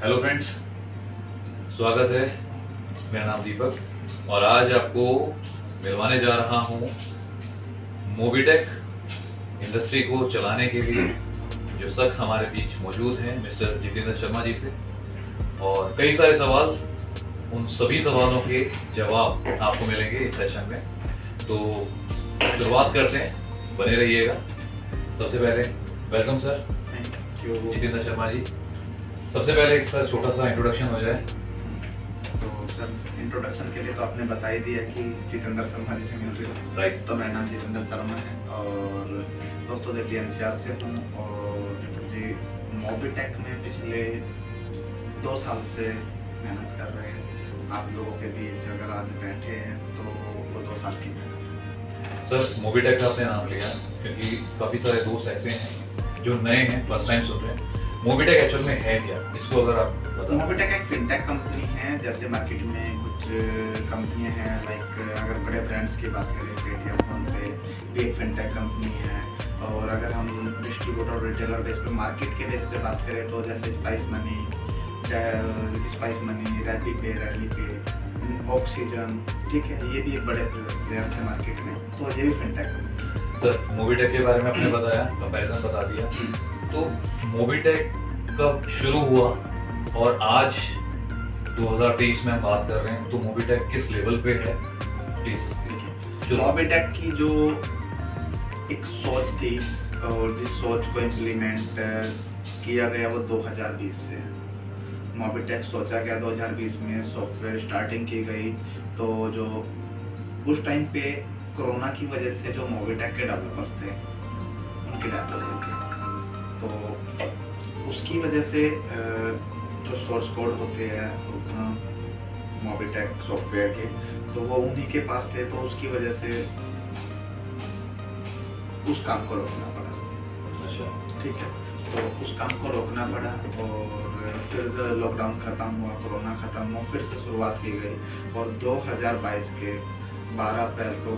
Hello friends, स्वागत है। मेरा नाम दीपक और आज आपको मिलवाने जा रहा हूँ मोबीटेक इंडस्ट्री को चलाने के लिए जो शख्स हमारे बीच मौजूद हैं मिस्टर जितेंद्र शर्मा जी से, और कई सारे सवाल, उन सभी सवालों के जवाब आपको मिलेंगे इस सेशन में। तो शुरुआत करते हैं, बने रहिएगा। सबसे पहले वेलकम सर जितेंद्र शर्मा जी। सबसे पहले एक सर छोटा सा इंट्रोडक्शन हो जाए। तो सर इंट्रोडक्शन के लिए तो आपने बता ही दिया कि जितेंद्र शर्मा जी से मिल रही हो। राइट। तो मेरा नाम जितेंद्र शर्मा है और दोस्तों दिल्ली एनसीआर से हूँ और जी मोबीटेक में पिछले 2 साल से मेहनत कर रहे हैं। आप लोगों के बीच अगर आज बैठे हैं तो वो 2 साल की मेहनत। सर मोबीटेक का आपने नाम लिया क्योंकि काफ़ी सारे दोस्त ऐसे हैं जो नए हैं, फर्स्ट टाइम सुन रहे हैं। मोबीटेक एक्चुअल में है क्या, इसको अगर आप बताओ। मोबीटेक एक फिनटेक कंपनी है। जैसे मार्केट में कुछ कंपनियां हैं, लाइक अगर बड़े ब्रांड्स की बात करें, पेटीएम, फोनपे भी एक फिनटेक कंपनी है। और अगर हम डिस्ट्रीब्यूटर और रिटेलर बेस पे, मार्केट के बेस पे बात करें तो जैसे स्पाइस मनी, रैपिड पे, ऑक्सीजन, ठीक है, ये भी एक बड़े प्लेयर थे मार्केट में, तो ये भी फिनटेक कंपनी। सर मोबीटेक के बारे में आपने बताया, कंपैरिजन बता दिया, तो मोबीटेक कब शुरू हुआ और आज 2023 में हम बात कर रहे हैं, तो मोबीटेक किस लेवल पे है, प्लीज। मोबीटेक की जो एक सोच थी और जिस सोच को इम्प्लीमेंट किया गया वो 2020 से। मोबीटेक सोचा गया 2020 में, सॉफ्टवेयर स्टार्टिंग की गई। तो जो उस टाइम पे कोरोना की वजह से जो मोबीटेक के डेवलपर्स थे उनकी डेथ हो गई थी, तो उसकी वजह से जो सोर्स कोड होते हैं मोबीटेक सॉफ्टवेयर के, तो वो उन्हीं के पास थे, तो उसकी वजह से उस काम को रोकना पड़ा। अच्छा, ठीक है, तो उस काम को रोकना पड़ा और फिर लॉकडाउन खत्म हुआ, कोरोना खत्म हुआ, फिर से शुरुआत की गई और 2022 के 12 अप्रैल को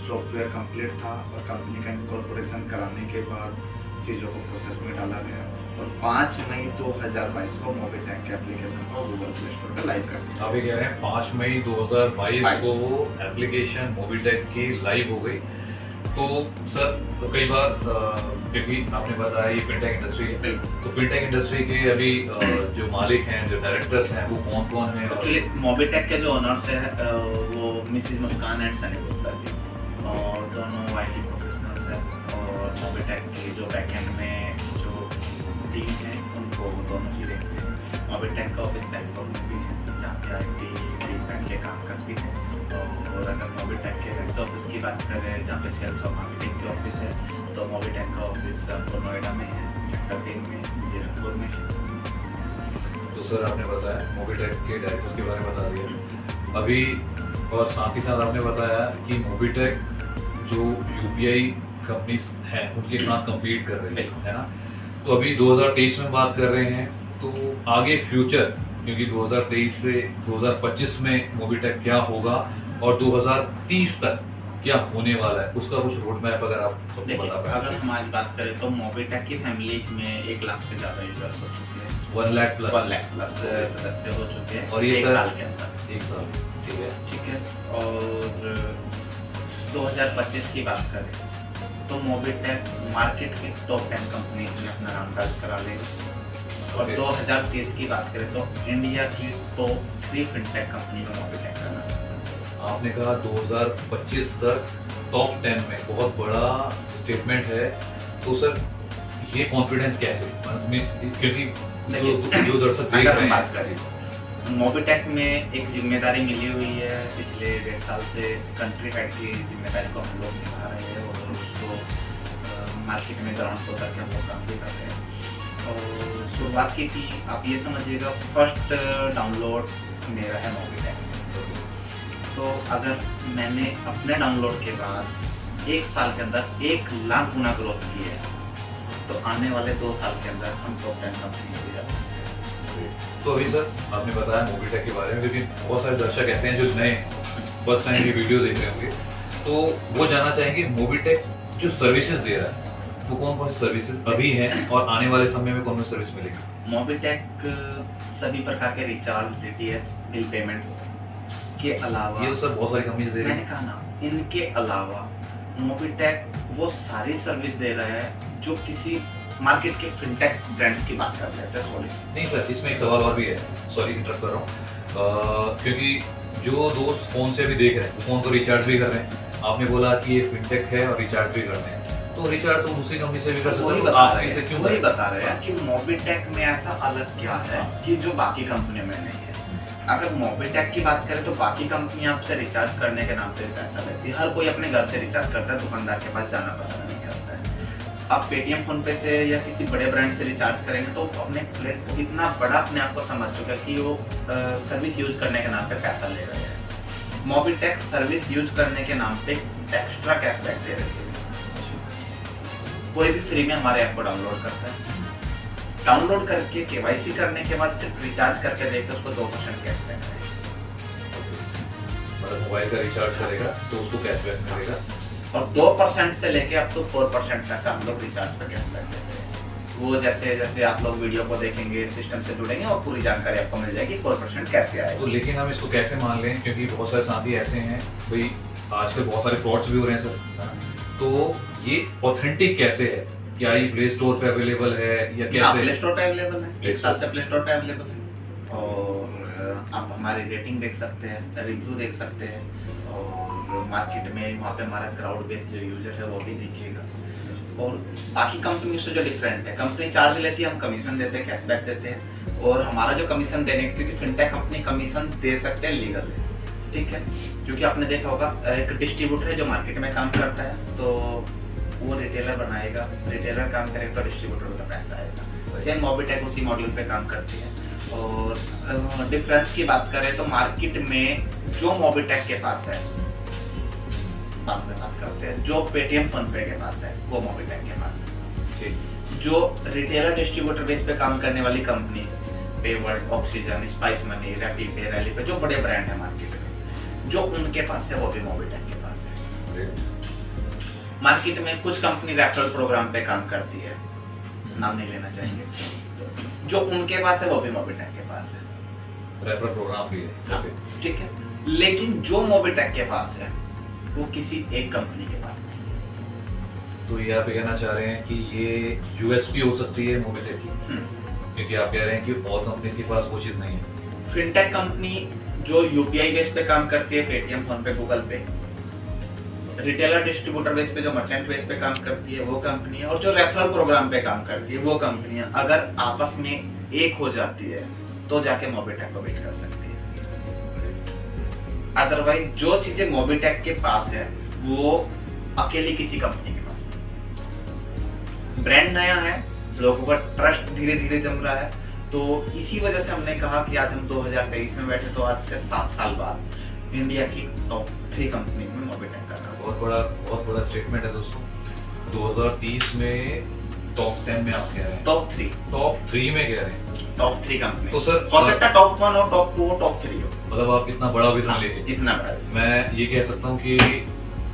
सॉफ्टवेयर कंप्लीट था और कंपनी का इनकॉर्पोरेशन कराने के बाद चीज़ों को प्रोसेस में डाला गया और 5 मई 2022 को मोबीटेक के एप्लीकेशन को गूगल प्ले स्टोर पर लाइव कर दिया। आप ये कह रहे हैं 5 मई 2022 को वो एप्लीकेशन मोबीटेक की लाइव हो गई। तो सर, तो कई बार क्योंकि आपने बताया ये फिनटेक इंडस्ट्री है, तो फिनटेक इंडस्ट्री के अभी जो मालिक हैं, जो डायरेक्टर्स हैं, वो कौन कौन हैं? एक्चुअली मोबीटेक के जो ओनर्स है वो मिसेज मुस्कान एंड सनी गुप्ता जी, और दोनों IT प्रोफेशनल्स हैं। और मोबीटेक की जो बैकएंड में जो टीम है उनको दोनों ही देखते हैं। मोबीटेक का ऑफिस बैंगलोर में भी है जहाँ पे IT टीम बैठ के काम करती है। और अगर मोबीटेक के हेड ऑफिस की बात करें जहाँ पे सेल्स और मार्केटिंग के ऑफिस है, तो मोबीटेक का ऑफिस आपको नोएडा में है, सेक्टर 3 में, जीरकपुर में है। तो सर आपने बताया मोबीटेक के डायरेक्टर्स के बारे में बता दिया अभी, और साथ ही साथ आपने बताया कि मोबीटेक जो UPI कंपनीज हैं उनके साथ कम्पीट कर रही है ना। तो अभी 2023 में बात कर रहे हैं, तो आगे फ्यूचर, क्योंकि 2023 से 2025 में मोबीटेक क्या होगा और 2030 तक क्या होने वाला है, उसका कुछ रोड मैप अगर आप सबको बता पाए। अगर हम आज बात करें तो मोबीटेक की फैमिली में 1 लाख से ज़्यादा यूजर हो चुके हैं। 1 लाख प्लस 1 लाख प्लस सदस्य हो चुके हैं और ये एक सर साल के अंदर। 1 साल, ठीक है। और 2025 की बात करें तो मोबीटेक मार्केट की टॉप 10 कंपनी में अपना नाम दर्ज करा लेगी। और 2030 की बात करें तो इंडिया की टॉप 3 फिनटेक कंपनी में मोबीटेक का नाम। आपने कहा 2025 तक टॉप 10 में, बहुत बड़ा स्टेटमेंट है। तो सर ये कॉन्फिडेंस कैसे, क्योंकि जो दर्शक देख रहे हैं, मोबीटेक में एक जिम्मेदारी मिली हुई है पिछले 1.5 साल से। कंट्री हेड की जिम्मेदारी को हम लोग निभा रहे हैं और उसको मार्केट में ग्राउंड फ्लोर करके हम लोग काम भी कर रहे हैं। और शुरुआत की थी, आप ये समझिएगा, फर्स्ट डाउनलोड मेरा है मोबीटेक में। तो अगर मैंने अपने डाउनलोड के बाद 1 साल के अंदर 1 लाख गुना ग्रोथ की है, तो आने वाले 2 साल के अंदर हम टॉप 10 कंपनी हो जा सकते हैं। तो अभी सर आपने बताया मोबीटेक के बारे में, लेकिन बहुत सारे दर्शक ऐसे हैं जो नए फर्स्ट टाइम ये वीडियो देख रहे होंगे, तो वो जानना चाहेंगे मोबीटेक जो सर्विसेज दे रहा है वो कौन कौन सी सर्विसेज अभी हैं और आने वाले समय में कौन कौन सी सर्विस मिलेगी? मोबिटेक सभी प्रकार के रिचार्ज, डीटीएच, बिल पेमेंट्स के अलावा, ये तो सर बहुत सारी कंपनीज दे रही मैंने कहा ना, इनके अलावा मोबिटेक वो सारी सर्विस दे रहा है जो किसी मार्केट के फिनटेक ब्रांड्स की बात करते हैं। सॉरी नहीं सर, इसमें एक सवाल और भी है, सॉरी इंटरप्ट कर रहा हूँ, क्योंकि जो दोस्त फोन से भी देख रहे हैं वो फोन को रिचार्ज भी कर रहे हैं। आपने बोला कि ये फिनटेक है और रिचार्ज भी करते हैं, तो रिचार्ज तो दूसरी कंपनी से भी कर सकते हैं, आप इसे क्यों वही बता रहे हैं कि मोबिटेक में ऐसा अलग क्या है कि जो बाकी कंपनियों में नहीं है। अगर मोबिटेक की बात करें तो बाकी कंपनियां आपसे रिचार्ज करने के नाम पे पैसा लेती है। हर कोई अपने घर से रिचार्ज करता है, दुकानदार के पास जाना पसंद नहीं करता है। आप पेटीएम, फोन पे से या किसी बड़े ब्रांड से रिचार्ज करेंगे तो अपने प्लेट इतना बड़ा अपने आप को समझ चुका है कि वो सर्विस यूज करने के नाम पे पैसा ले रहे हैं। मोबिटेक सर्विस यूज करने के नाम पे एक्स्ट्रा कैशबैक दे रही है। कोई भी फ्री में हमारे ऐप को डाउनलोड करता है, डाउनलोड करके केवाईसी करने के बाद सिर्फ रिचार्ज करके देखे उसको 2% कैशबैक है। मतलब मोबाइल का रिचार्ज करेगा तो उसको कैशबैक मिलेगा, और 2% से लेके अब तो 4% तक हम लोग रिचार्ज पर कैशबैक देते हैं। वो जैसे जैसे आप लोग वीडियो को देखेंगे, सिस्टम से जुड़ेंगे और पूरी जानकारी आपको मिल जाएगी 4% कैसे आएगा। तो लेकिन हम इसको कैसे मान लें, क्योंकि बहुत सारे साथी ऐसे हैं भाई, आजकल बहुत सारे फ्रॉड्स भी हो रहे हैं सर, तो ये ऑथेंटिक कैसे है? क्या ये प्ले स्टोर पे अवेलेबल है या कैसे? प्ले स्टोर पे अवेलेबल है, एक साल से प्ले स्टोर पे अवेलेबल है। और आप हमारी रेटिंग देख सकते हैं, रिव्यू देख सकते हैं, और मार्केट में वहाँ पे हमारा क्राउड बेस्ड जो यूजर है वो भी दिखेगा। और बाकी कंपनी से जो डिफरेंट है, कंपनी चार्ज लेती है, हम कमीशन देते हैं, कैशबैक देते हैं। और हमारा जो कमीशन देने, क्योंकि फिनटेक कंपनी कमीशन दे सकते हैं लीगल, ठीक है, क्योंकि आपने देखा होगा एक डिस्ट्रीब्यूटर है जो मार्केट में काम करता है, तो वो रिटेलर बनाएगा, रिटेलर काम करेगा तो डिस्ट्रीब्यूटर को तो पैसा आएगा। सेम मोबिटेक उसी मॉड्यूल पे काम करती है। और डिफरेंस की बात करें तो मार्केट में जो मोबिटेक के पास है, बाद में बात करते हैं, जो पेटीएम, फोन पे के पास है वो मोबिटेक के पास है। जो रिटेलर डिस्ट्रीब्यूटर बेस पे काम करने वाली कंपनी, पेवर्ल्ड, ऑक्सीजन, स्पाइस मनी, रैपीपे, रैलीपे, जो बड़े ब्रांड है मार्केट में, जो उनके पास है वो भी मोबिटेक के पास है। मार्केट में कुछ कंपनी रेफरल प्रोग्राम पे काम करती है, नाम नहीं लेना चाहेंगे, तो जो उनके पास है वो भी मोबिटेक के पास है। रेफरल प्रोग्राम भी है, ठीक है, लेकिन जो मोबिटेक के पास है वो किसी एक कंपनी के पास नहीं है। तो ये आप कहना चाह रहे हैं कि ये यूएसपी हो सकती है मोबिटेक की, क्योंकि आप कह रहे हैं कि और कंपनीज के पास वो चीज नहीं है। फिनटेक कंपनी जो यूपीआई बेस पे काम करती है, पेटीएम, फोन पे, गूगल पे, रिटेलर डिस्ट्रीब्यूटर बेस पे जो मर्चेंट बेस पे काम करती है वो कंपनी है, और जो रेफरल प्रोग्राम पे काम करती है वो कंपनी है। अगर आपस में एक हो जाती है तो जाके मोबिटेक को बीट कर सकती है। अदरवाइज जो चीजें मोबिटेक के पास है वो अकेली किसी कंपनी के पास नहीं। ब्रांड नया है, लोगों का ट्रस्ट धीरे धीरे जम रहा है, तो इसी वजह से हमने कहा कि आज हम 2023 में बैठे, तो आज से 7 साल बाद इंडिया की टॉप 3 कंपनी में मोबिटेक का नाम। बहुत बड़ा स्टेटमेंट है दोस्तों। 2030 में टॉप 10 में आप कह रहे हैं, टॉप 3 में कह रहे हैं, टॉप 3 कंपनी। तो सर हो सकता है टॉप 1 हो, टॉप 2 हो, टॉप 3 हो, मतलब आप इतना बड़ा विजन लेके, इतना बड़ा। मैं ये कह सकता हूँ कि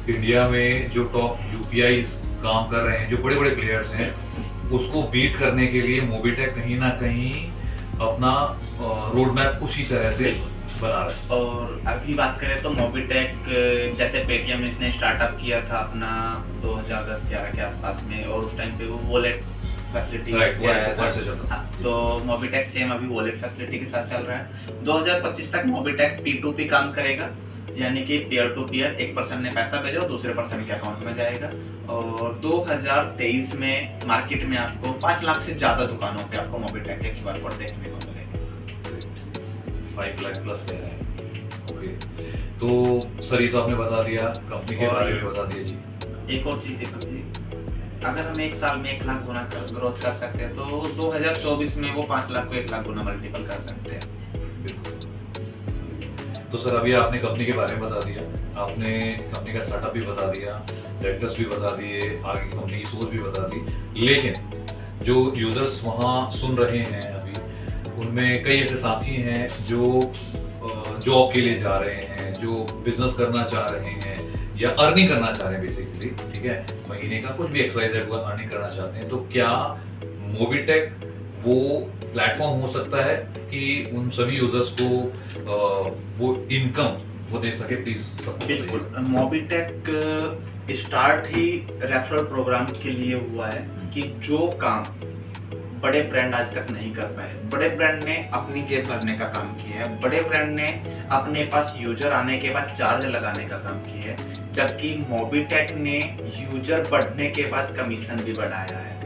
इंडिया में जो टॉप यूपीआई काम कर रहे हैं, जो बड़े बड़े प्लेयर्स हैं, उसको बीट करने के लिए मोबिटेक कहीं ना कहीं अपना रोड मैप उसी तरह से बना रहा है। और अभी बात करें तो मोबिटेक जैसे पेटीएम इसने स्टार्टअप किया था अपना 2010-11 के आसपास में, और उस टाइम पे वो वॉलेट फैसिलिटी से आया था। तो मोबिटेक सेम अभी वॉलेट फैसिलिटी के साथ चल रहा है। 2025 तक मोबिटेक P2P काम करेगा, यानी कि पीयर टू पीयर, एक पर्सन ने पैसा भेजा और दूसरे पर्सन के अकाउंट में जाएगा। और 2023 में मार्केट में आपको 5 लाख से ज्यादा दुकानों पे आपको मोबिटेक के QR कोड देखने को मिलेगा। 5 लाख प्लस कह रहे हैं, ओके। तो सर ये तो आपने बता दिया, कंपनी के बारे में बता दिया जी। एक और चीज अगर हम एक साल में 1 लाख गुना ग्रोथ कर सकते हैं, तो 2024 में वो 5 लाख को 1 लाख गुना मल्टीपल कर सकते हैं। तो सर अभी आपने कंपनी के बारे में बता दिया, आपने कंपनी का स्टार्टअप भी बता दिया, डायरेक्टर्स भी बता दिए, आगे कंपनी की सोच भी बता दी, लेकिन जो यूजर्स वहाँ सुन रहे हैं अभी, उनमें कई ऐसे साथी हैं जो जॉब के लिए जा रहे हैं, जो बिजनेस करना चाह रहे हैं, या अर्निंग करना चाह रहे हैं बेसिकली, ठीक है, महीने का कुछ भी XYZ अर्निंग करना चाहते हैं, तो क्या मोबिटेक वो प्लेटफॉर्म हो सकता है कि उन सभी यूजर्स को वो इनकम वो दे सके? प्लीज। बिल्कुल, मोबिटेक स्टार्ट ही रेफरल प्रोग्राम के लिए हुआ है कि जो काम बड़े ब्रांड आज तक नहीं कर पाए, बड़े ब्रांड ने अपनी जेब भरने का काम किया है, बड़े ब्रांड ने अपने पास यूजर आने के बाद चार्ज लगाने का काम किया है, जबकि मोबिटेक ने यूजर बढ़ने के बाद कमीशन भी बढ़ाया है।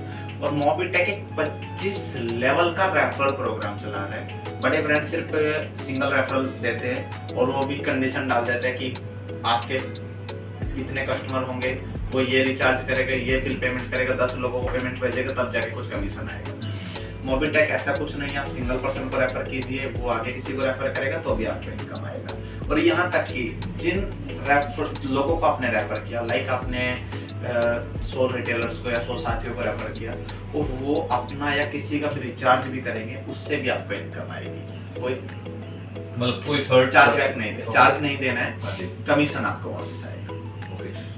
और मोबिटेक एक 25 लेवल का रेफरल प्रोग्राम चला रहा है। बड़े ब्रांड सिर्फ सिंगल रेफरल देते हैं और वो भी कंडीशन डाल देते हैं कि आपके इतने कस्टमर होंगे, वो ये रिचार्ज करेगा, ये बिल पेमेंट करेगा, 10 लोगों को पेमेंट भेजेगा, तब जाके कुछ कमीशन आएगा। मोबिटेक ऐसा कुछ नहीं है, आप सिंगल पर्सन को रेफर कीजिए, वो आगे किसी को रेफर करेगा तो भी आपको इनकम आएगा। और यहाँ तक कि जिन लोगों को आपने रेफर किया, लाइक आपने 100 रिटेलर्स को या 100 साथियों को रेफर किया, और वो अपना या किसी का रिचार्ज भी करेंगे, उससे भी आपको इनकम आएगी। कोई मतलब कोई थर्ड चार्ज बैक नहीं दे, चार्ज नहीं देना है, कमीशन आपको वापस आएगा।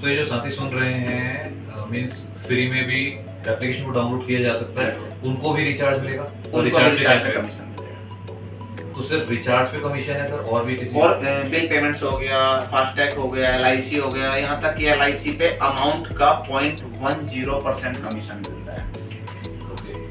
तो ये जो साथी सुन रहे हैं, मींस फ्री में भी एप्लीकेशन को डाउनलोड किया जा सकता है, उनको भी रिचार्ज मिलेगा और रिचार्ज पे कमीशन मिलेगा। तो सिर्फ रिचार्ज पे कमीशन है सर, और भी किसी और बिल पेमेंट्स हो गया, फास्टैग हो गया, LIC हो गया, यहाँ तक कि LIC पे अमाउंट का 0.10% कमीशन मिलता है।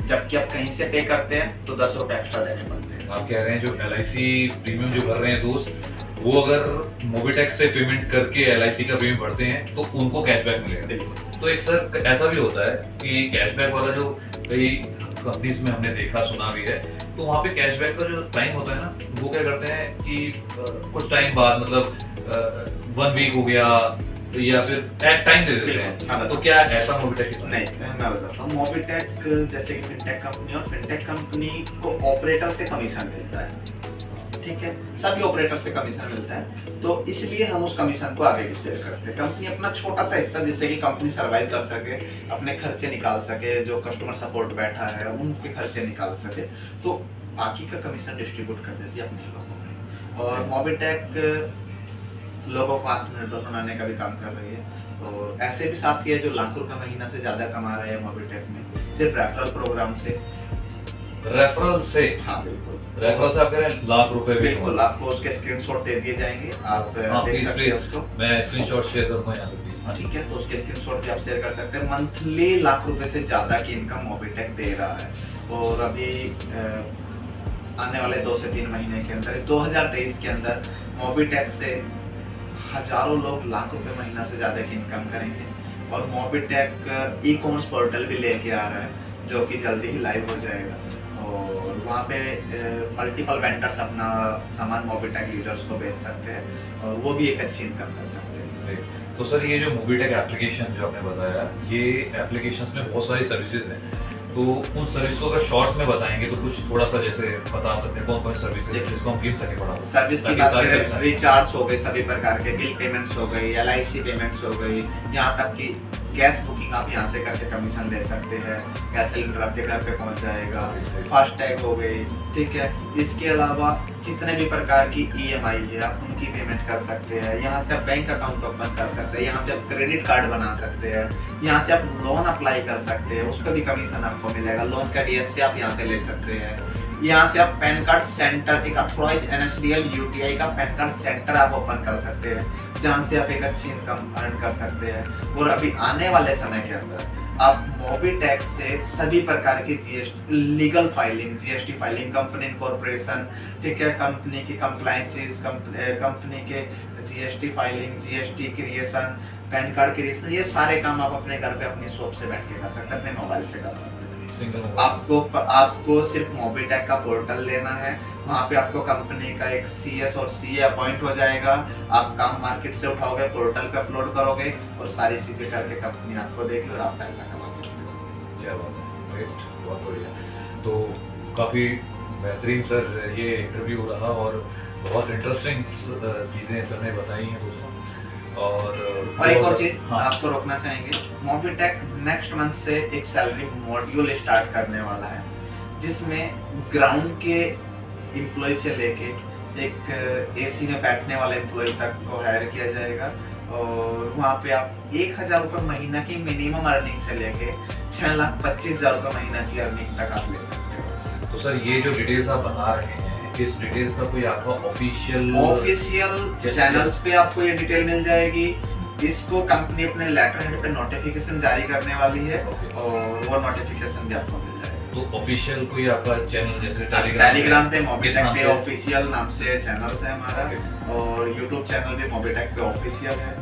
जबकि आप कहीं से पे करते हैं तो 10 रुपए एक्स्ट्रा देने पड़ते हैं। आप कह रहे हैं जो LIC प्रीमियम जो भर रहे हैं दोस्त, वो अगर मोबिटेक से पेमेंट करके LIC का प्रीमियम भरते हैं तो उनको कैशबैक मिलेगा। तो एक सर ऐसा भी होता है कि कैशबैक वाला जो कई कंपनीज में हमने देखा सुना भी है, तो वहाँ पे कैशबैक का जो टाइम होता है ना, वो क्या करते हैं कि कुछ टाइम बाद, मतलब 1 वीक हो गया या फिर टाइम दे देते हैं। तो क्या ऐसा मोबिटेक की? नहीं, मैं बताता हूँ। मोबिटेक जैसे कि फिनटेक कंपनी, और फिनटेक कंपनी को ऑपरेटर से कमीशन मिलता है, ठीक है, सभी ऑपरेटर से कमीशन मिलता है, तो इसलिए हम उस कमीशन को आगे भी शेयर करते हैं। कंपनी अपना छोटा सा हिस्सा, जिससे कि कंपनी सर्वाइव कर सके, अपने खर्चे निकाल सके, जो कस्टमर सपोर्ट बैठा है उनके खर्चे निकाल सके, तो बाकी का कमीशन डिस्ट्रीब्यूट कर देती है अपने लोगों में। और मोबिटेक लोगों को आत्मनिर्भर बनाने का भी काम कर रही है। और ऐसे भी साथी है जो लाख रुपए महीना से ज्यादा कमा रहे हैं मोबिटेक में, सिर्फ रेफरल प्रोग्राम से। रेफरल से? हाँ बिल्कुल, रेफरल से आप कह रहे हैं लाख रुपए? बिल्कुल, आपको उसके स्क्रीनशॉट दे दिए जाएंगे, आप देख सकते हैं उसको। मैं स्क्रीनशॉट शेयर करूंगा यहाँ पे प्लीज। हाँ ठीक है, तो उसके स्क्रीनशॉट भी आप शेयर कर सकते हैं। मंथली लाख रुपए से ज्यादा की इनकम मोबिटेक दे रहा है। और अभी आने वाले 2 से 3 महीने के अंदर, 2023 के अंदर मोबिटेक से हजारों लोग लाख रुपए महीना से ज्यादा की इनकम करेंगे। और मोबिटेक ई-कॉमर्स पोर्टल भी लेके आ रहा है, जो कि जल्दी ही लाइव हो जाएगा। और वहाँ पे मल्टीपल वेंडर्स अपना सामान मोबिटेक यूजर्स को बेच सकते हैं, और वो भी एक अच्छी इनकम कर सकते हैं। तो सर ये जो मोबिटेक एप्लीकेशन जो आपने बताया, ये एप्लीकेशंस में बहुत सारी सर्विसेज हैं, तो उन सर्विस को अगर शॉर्ट में बताएंगे तो कुछ थोड़ा सा जैसे बता सकते हैं कौन कौन सर्विस है जिसको हम गिन सके पड़ा? सर्विस की बात करें, रिचार्ज हो गए सभी प्रकार के, बिल पेमेंट्स हो गई, LIC पेमेंट्स हो गई, यहाँ तक कि गैस बुकिंग आप यहाँ से करके कमीशन ले सकते हैं, गैस सिलेंडर आपके घर पे पहुँच जाएगा, फास्टैग हो गई, ठीक है। इसके अलावा जितने भी प्रकार की EMI है आप उनकी पेमेंट कर सकते हैं, यहाँ से आप बैंक अकाउंट ओपन कर सकते हैं, यहाँ से आप क्रेडिट कार्ड बना सकते हैं, यहाँ से आप लोन अप्लाई कर सकते हैं, उस पर भी कमीशन आपको मिलेगा, लोन का DSC आप यहाँ से ले सकते हैं, यहाँ से आप पैन कार्ड सेंटर, एक अथॉराइज्ड NSDL UTI का पैन कार्ड सेंटर आप ओपन कर सकते हैं, जहाँ से आप एक अच्छी इनकम अर्न कर सकते हैं। और अभी आने वाले समय के अंदर आप मोबिटेक से सभी प्रकार की legal filing, GST filing, company incorporation, ठीक है, कंपनी की कंप्लायंसेस, कंपनी के GST filing, GST creation, pan card creation, ये सारे काम आप अपने घर पे अपनी शॉप से बैठ के कर सकते हैं, अपने मोबाइल से कर सकते हैं। आपको सिर्फ मोबिटेक का पोर्टल लेना है, वहाँ पे आपको कंपनी का एक CS और CA अपॉइंट हो जाएगा, आप काम मार्केट से उठाओगे, पोर्टल पे अपलोड करोगे और सारी चीजें करके कंपनी आपको देगी और आप पैसा कमा सकते हो। क्या बात है, ग्रेट, बहुत बढ़िया। तो काफी बेहतरीन सर ये इंटरव्यू रहा और बहुत इंटरेस्टिंग चीजें सर ने बताई हैं दोस्तों। और एक और चीज आपको रोकना चाहेंगे, मोबिटेक नेक्स्ट मंथ से एक सैलरी मॉड्यूल स्टार्ट करने वाला है, जिसमें ग्राउंड के एम्प्लॉय से लेके एक AC में बैठने वाले एम्प्लॉय तक को हायर किया जाएगा, और वहाँ पे आप 1,000 रुपये महीना की मिनिमम अर्निंग से लेके 6,25,000 रुपये महीना की अर्निंग तक आप ले सकते हो। तो सर ये जो डिटेल्स आप बता रहे हैं, इस डिटेल्स का कोई आपका ऑफिशियल चैनल्स पे आपको ये डिटेल मिल जाएगी। इसको कंपनी अपने लेटर हेड पे नोटिफिकेशन जारी करने वाली है और वो नोटिफिकेशन भी आपको मिल जाएगा। तो ऑफिशियल कोई आपका चैनल जैसे टेलीग्राम पे मोबिटेक पे ऑफिशियल नाम से चैनल है हमारा, और यूट्यूब चैनल भी मोबिटेक पे ऑफिशियल है,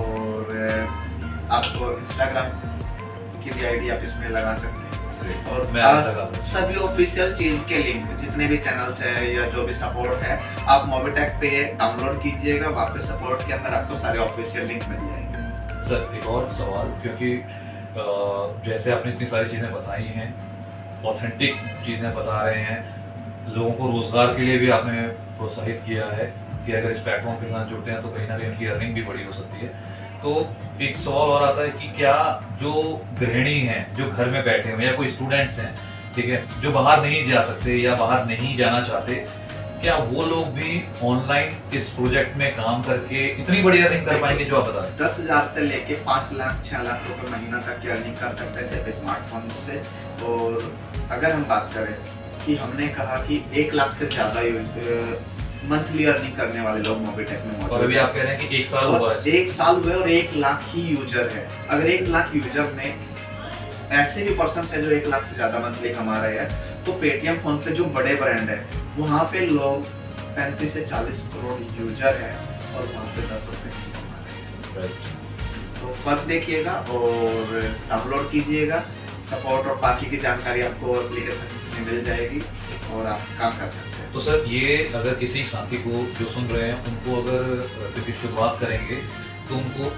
और आपको इंस्टाग्राम की भी आईडी आप इसमें लगा सकते हैं। और सभी ऑफिशियल चीज के लिंक जितने भी चैनल्स है या जो भी सपोर्ट है आप मोबिटेक पे डाउनलोड कीजिएगा, वहाँ पे सपोर्ट के अंदर आपको सारे ऑफिशियल लिंक मिल जाएंगे। सर एक और सवाल, क्योंकि जैसे आपने इतनी सारी चीज़ें बताई हैं, ऑथेंटिक चीज़ें बता रहे हैं, लोगों को रोज़गार के लिए भी आपने प्रोत्साहित किया है कि अगर इस प्लेटफॉर्म के साथ जुड़ते हैं तो कहीं ना कहीं उनकी अर्निंग भी बड़ी हो सकती है। तो एक सवाल और आता है कि क्या जो गृहिणी हैं जो घर में बैठे हुए या कोई स्टूडेंट्स हैं, ठीक है, जो बाहर नहीं जा सकते या बाहर नहीं जाना चाहते, क्या वो लोग भी ऑनलाइन इस प्रोजेक्ट में काम करके इतनी बड़ी अर्निंग कर पाएंगे जो आप बता रहे हैं? 10,000 से लेके 5 लाख 6 लाख रुपए महीना तक की अर्निंग कर सकते हैं सिर्फ स्मार्टफोन से। और अगर हम बात करें कि हमने कहा कि 1 लाख से ज्यादा मंथली अर्निंग करने वाले लोग मोबिटेक में मौजूद, और अभी आप कह रहे हैं कि 1 साल हुआ है, 1 साल हुए और 1 लाख ही यूजर है। अगर 1 लाख यूजर में ऐसे भी पर्सन है जो 1 लाख से ज्यादा मंथली कमा रहे हैं, तो पेटीएम फोन पे जो बड़े ब्रांड है वहाँ पे लोग 35 से 40 करोड़ यूजर है और वहाँ पे 10 रुपए ही कमा रहे हैं। तो फर्क देखिएगा और डाउनलोड कीजिएगा। सपोर्ट और बाकी की जानकारी आपको एप्लीकेशन में मिल जाएगी और आप काम कर सकते हैं। तो सर ये अगर किसी साथी को जो सुन रहे हैं उनको अगर किसी शुरुआत करेंगे तो उनको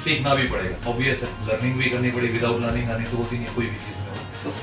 सीखना भी पड़ेगा, ऑब्वियस है, लर्निंग भी करनी पड़ेगी, विदाउट लर्निंग करनी तो होती नहीं है कोई भी चीज़ में।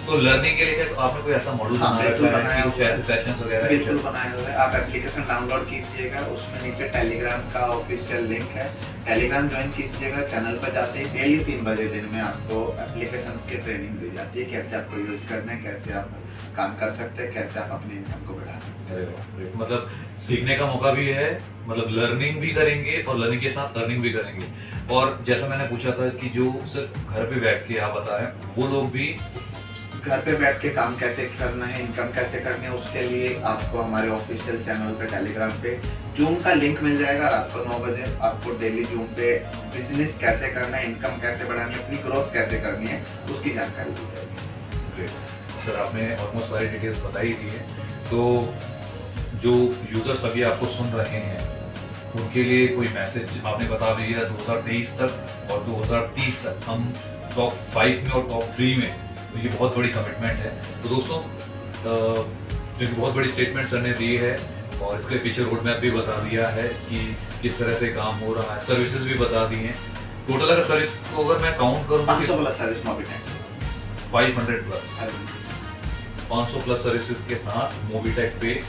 तो लर्निंग के लिए आपने कोई ऐसा मॉड्यूल बना रखा है कुछ ऐसे सेशंस वगैरह? बिल्कुल बनाए हुए हैं। आप एप्लीकेशन डाउनलोड कीजिएगा, उसमें नीचे टेलीग्राम का ऑफिशियल लिंक है, टेलीग्राम ज्वाइन कीजिएगा। चैनल पर जाते ही डेली 3 बजे दिन में आपको एप्लीकेशन की ट्रेनिंग दी जाती है, कैसे आपको यूज करना है, कैसे आप काम कर सकते हैं, कैसे आप अपनी इनकम को बढ़ा सकते हैं। मतलब सीखने का मौका भी है, मतलब लर्निंग भी करेंगे और लर्निंग के साथ अर्निंग भी करेंगे। और जैसा मैंने पूछा था कि जो सिर्फ घर पे बैठ के आप बता रहे हैं, वो लोग भी घर पे बैठ के काम कैसे करना है, इनकम कैसे करनी है, उसके लिए आपको हमारे ऑफिशियल चैनल पे टेलीग्राम पे जूम का लिंक मिल जाएगा। रात को 9 बजे आपको डेली जूम पे बिजनेस कैसे करना है, इनकम कैसे बढ़ानी है, अपनी ग्रोथ कैसे करनी है, उसकी जानकारी दी जाएगी। सर आपने ऑलमोस्ट सारी डिटेल्स बताई दी है। तो जो यूजर्स अभी आपको सुन रहे हैं उनके लिए कोई मैसेज आपने बता दिया 2023 तक और 2030 तक हम टॉप 5 में और टॉप 3 में, तो ये बहुत बड़ी कमिटमेंट है। तो दोस्तों एक बहुत बड़ी स्टेटमेंट सर ने दी है और इसके पीछे रोड मैप भी बता दिया है कि किस तरह से काम हो रहा है, सर्विसेज भी बता दी हैं। टोटल अगर सर्विस को अगर मैं काउंट करूँ 500 plus service Mobitech, 500 plus 500 plus services के साथ मोबिटेक पे।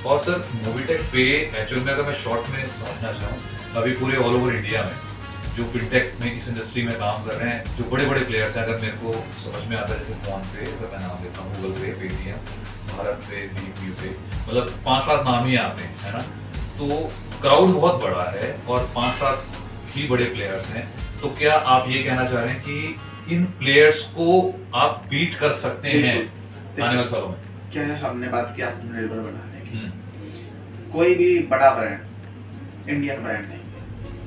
और सर मोबिटेक पे एक्चुअल में अगर मैं शॉर्ट में समझना चाहूँ, अभी पूरे ऑल ओवर इंडिया में जो फिनटेक में इस इंडस्ट्री में काम कर रहे हैं, जो बड़े बड़े प्लेयर्स हैं, अगर मेरे को समझ में आता है जैसे फोन पे, अगर मैं नाम लेता हूँ गूगल पे, पेटीएम, भारत पे, बीपी पे, मतलब 5-7 नाम ही आते हैं, है ना। तो क्राउड बहुत बड़ा है और 5-7 ही बड़े प्लेयर्स हैं। तो क्या आप ये कहना चाह रहे हैं कि इन प्लेयर्स को आप बीट कर सकते हैं आने वाले सालों में? क्या है, हमने बात की आत्मनिर्भर बनाने की। कोई भी बड़ा ब्रांड इंडियन ब्रांड नहीं,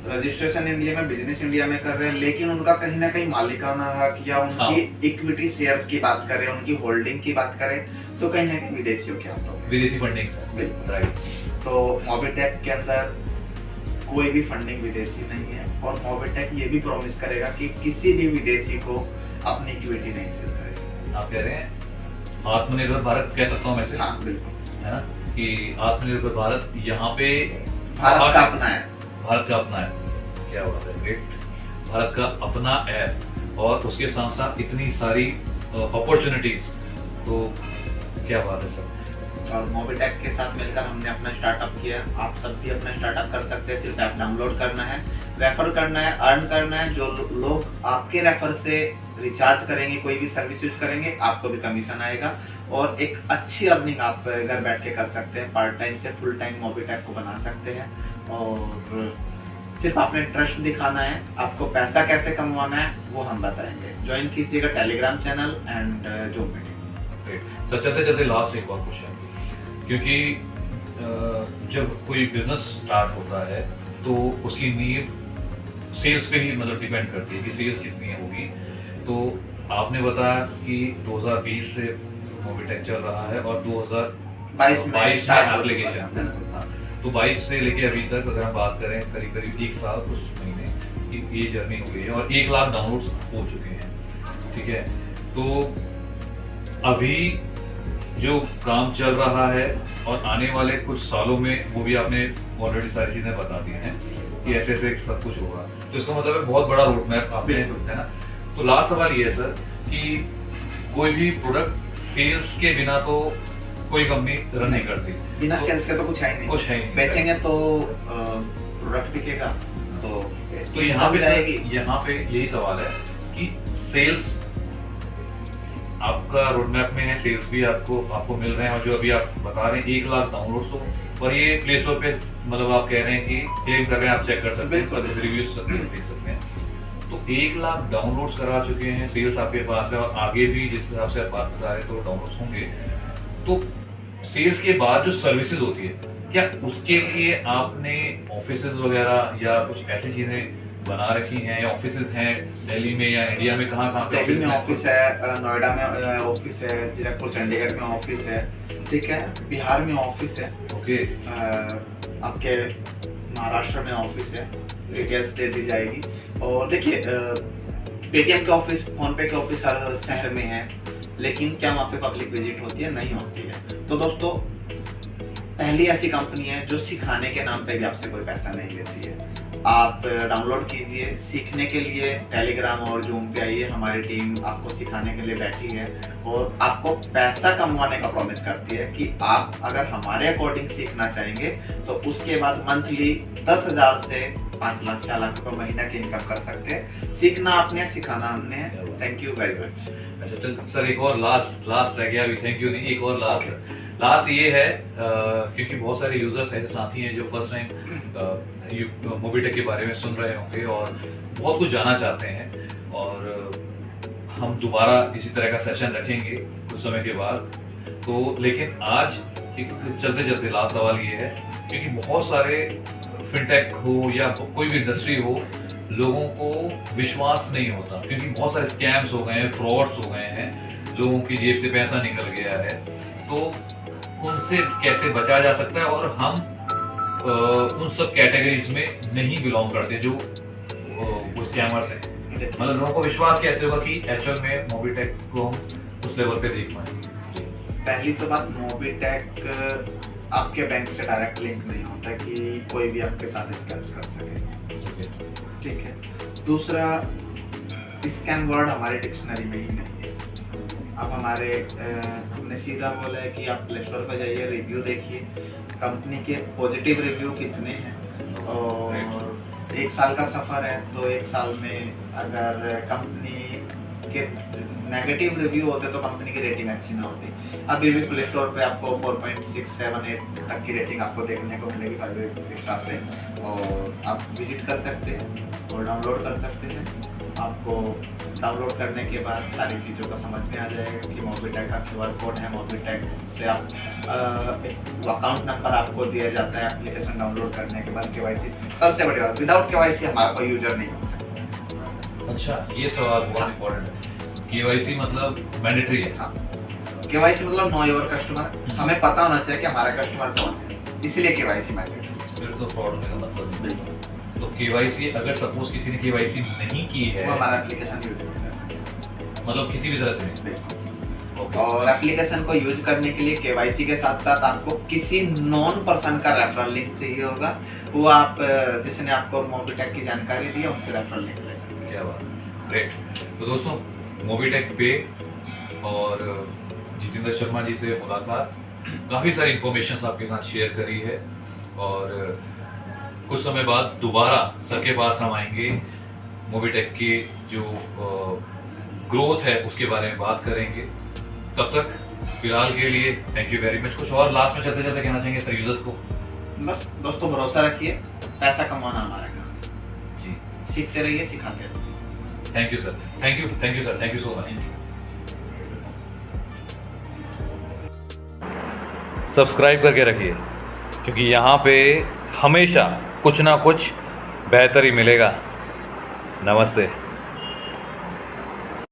रजिस्ट्रेशन इंडिया में, बिजनेस इंडिया में कर रहे हैं, लेकिन उनका कहीं ना कहीं मालिकाना हक या उनकी इक्विटी शेयर्स की बात करें, उनकी होल्डिंग की बात करें, तो कहीं ना कहीं विदेशियों के हाथों में, विदेशी फंडिंग। बिल्कुल राइट। तो मोबिटेक के अंदर कोई भी फंडिंग विदेशी नहीं है और मोबिटेक ये भी प्रॉमिस करेगा कि किसी भी विदेशी को अपनी इक्विटी नहीं सेल करेगा। आप कह रहे हैं आत्मनिर्भर भारत कह सकता हूँ मैं, हाँ बिल्कुल, है ना, कि आत्मनिर्भर भारत यहाँ पे भारत का अपना है, भारत का अपना है। क्या बात है, ग्रेट। भारत का अपना ऐप और उसके साथ साथ इतनी सारी अपॉर्चुनिटीज, तो क्या बात है सर। और मोबिटेक के साथ मिलकर हमने अपना स्टार्टअप किया। आप सब भी अपना स्टार्टअप कर सकते हैं, सिर्फ ऐप डाउनलोड करना है, रेफर करना है, अर्न करना है। जो लोग आपके रेफर से रिचार्ज करेंगे, कोई भी सर्विस यूज करेंगे, आपको भी कमीशन आएगा और एक अच्छी अर्निंग आप घर बैठ के कर सकते हैं। पार्ट टाइम से फुल टाइम मोबिटेक को बना सकते हैं और सिर्फ आपने ट्रस्ट दिखाना है, आपको पैसा कैसे कमवाना है वो हम बताएंगे। ज्वाइन कीजिएगा Telegram channel and zoom meeting. Sir चलते चलते लास्ट एक और क्वेश्चन, क्योंकि जब कोई बिजनेस स्टार्ट होता है तो उसकी नींव सेल्स पे ही मतलब डिपेंड करती है कि सेल्स कितनी होगी। तो आपने बताया कि 2020 से मोबिटेक चल रहा है और 2022 में एप्लीकेशन, हाँ, तो 22 से लेके अभी तक अगर हम बात करें करीब करीब 1 साल कुछ महीने की ये जर्नी हो गई है और 1 लाख डाउनलोड्स हो चुके हैं, ठीक है। तो अभी जो काम चल रहा है और आने वाले कुछ सालों में, वो भी आपने ऑलरेडी सारी चीजें बता दी हैं कि ऐसे ऐसे सब कुछ होगा, तो इसका मतलब है बहुत बड़ा रोड मैप आपने, है ना। तो लास्ट सवाल ये है सर कि कोई भी प्रोडक्ट सेल्स के बिना तो कोई कंपनी रन नहीं करती, बिना सेल्स के तो कुछ है नहीं, कुछ है नहीं, बेचेंगे तो प्रोडक्ट बिकेगा, तो यहाँ पे यही सवाल है कि सेल्स आपका रोड मैप में है, सेल्स भी आपको मिल रहे हैं, और जो अभी आप बता रहे हैं 1 लाख डाउनलोड्स हो, और ये प्ले स्टोर पे मतलब आप कह रहे हैं कि क्लेम कर रहे हैं, आप चेक कर सकते हैं, सब रिव्यूज देख सकते हैं। तो 1 लाख डाउनलोड्स करा चुके हैं, सेल्स आपके पास है, और आगे भी जिस हिसाब से आप बात बता रहे हैं तो डाउनलोड्स होंगे। तो सेल्स के बाद जो सर्विसेज होती है, क्या उसके लिए आपने ऑफिसेज वगैरह या कुछ ऐसी चीजें बना रखी हैं, या ऑफिसेज हैं दिल्ली में या इंडिया में, कहाँ पे? दिल्ली में ऑफिस है, नोएडा में ऑफिस है, जीरकपुर चंडीगढ़ में ऑफिस है, ठीक है, बिहार में ऑफिस है, ओके, आपके महाराष्ट्र में ऑफिस है, डिटेल्स दे दी जाएगी। और देखिए पेटीएम के ऑफिस, फोन पे के ऑफिस हर शहर में है, लेकिन क्या वहाँ पे पब्लिक विजिट होती है? नहीं होती है। तो दोस्तों पहली ऐसी कंपनी है जो सिखाने के नाम पे भी आपसे कोई पैसा नहीं लेती है। आप डाउनलोड कीजिए, सीखने के लिए टेलीग्राम और जूम पे आइए, हमारी टीम आपको सिखाने के लिए बैठी है और आपको पैसा कमवाने का प्रॉमिस करती है कि आप अगर हमारे अकॉर्डिंग सीखना चाहेंगे तो उसके बाद मंथली 10,000 से 5 लाख 6 लाख रुपए महीना की इनकम कर सकते हैं। सीखना आपने, सिखाना हमने है। Thank you very much. अच्छा चल सर, एक और लास्ट रह गया अभी, थैंक यू नहीं, एक और लास्ट ये है क्योंकि बहुत सारे यूजर्स ऐसे साथी हैं जो फर्स्ट टाइम मोबिटेक के बारे में सुन रहे होंगे और बहुत कुछ जानना चाहते हैं, और हम दोबारा इसी तरह का सेशन रखेंगे कुछ समय के बाद। तो लेकिन आज एक चलते चलते लास्ट सवाल ये है, क्योंकि बहुत सारे फिनटेक हो या कोई भी इंडस्ट्री हो, लोगों को विश्वास नहीं होता क्योंकि बहुत सारे स्कैम्स हो गए हैं, फ्रॉड्स हो गए हैं, लोगों की जेब से पैसा निकल गया है। तो उनसे कैसे बचा जा सकता है, और हम उन सब कैटेगरीज में नहीं बिलोंग करते जो स्कैमर्स हैं, मतलब लोगों को विश्वास कैसे होगा कि एक्चुअल में मोबिटेक को हम उस लेवल पे देख पाएंगे? पहली तो बात, मोबिटेक आपके बैंक से डायरेक्ट लिंक नहीं होता कि कोई भी आपके साथ स्कैम्स कर सके, ठीक है। दूसरा, स्कैम वर्ड हमारे डिक्शनरी में ही नहीं है। अब हमने सीधा बोला है कि आप प्ले स्टोर पर जाइए, रिव्यू देखिए, कंपनी के पॉजिटिव रिव्यू कितने हैं, और 1 साल का सफ़र है तो 1 साल में अगर कंपनी के नेगेटिव रिव्यू होते तो कंपनी की रेटिंग अच्छी ना होती। अभी भी प्ले स्टोर पे आपको 4.6, 7, 8 तक की रेटिंग आपको देखने को मिलेगी 5 स्टार से, और आप विजिट कर सकते हैं और डाउनलोड कर सकते हैं। आपको डाउनलोड करने के बाद सारी चीज़ों का समझ में आ जाएगा कि मोबिटेक का QR कोड है, मोबिटेक से आप अकाउंट नंबर आपको दिया जाता है एप्लीकेशन डाउनलोड करने के बाद। KYC सबसे बड़ी बात, विदाउट KYC हमारा कोई यूजर नहीं बन सकता। अच्छा, ये सवाल बहुत इम्पोर्टेंट है। KYC मतलब मैंडेटरी है? हाँ, KYC मतलब नो योर कस्टमर, हमें पता होना चाहिए कि हमारा कस्टमर कौन है, इसलिए KYC मैंडेटरी। फिर तो फ्रॉड होने का मतलब नहीं। तो KYC अगर सपोज किसी ने KYC नहीं की है, वो हमारा एप्लीकेशन यूज नहीं कर सकता, मतलब किसी भी तरह से नहीं। और एप्लीकेशन को यूज करने के लिए KYC के साथ साथ आपको किसी नॉन पर्सन का रेफरल लिंक चाहिए होगा, वो आप जिसने आपको मोबिटेक की जानकारी दी है उनसे रेफरल लिंक ले सकते हैं। क्या बात, ग्रेट। तो दोस्तों, मोबिटेक पे और जितेंद्र शर्मा जी से मुलाकात, काफ़ी सारी इंफॉर्मेशन आपके साथ शेयर करी है, और कुछ समय बाद दोबारा सर के पास हम आएंगे, मोबिटेक की जो ग्रोथ है उसके बारे में बात करेंगे। तब तक फिलहाल के लिए थैंक यू वेरी मच। कुछ और लास्ट में चलते चलते कहना चाहेंगे सर यूजर्स को? बस दोस्तों, भरोसा रखिए, पैसा कमाना हमारा काम है। सीखते रहिए, सिखाते रहिए। Thank you sir, thank you sir, thank you so much. Subscribe करके रखिए, क्योंकि यहाँ पे हमेशा कुछ ना कुछ बेहतर ही मिलेगा। नमस्ते।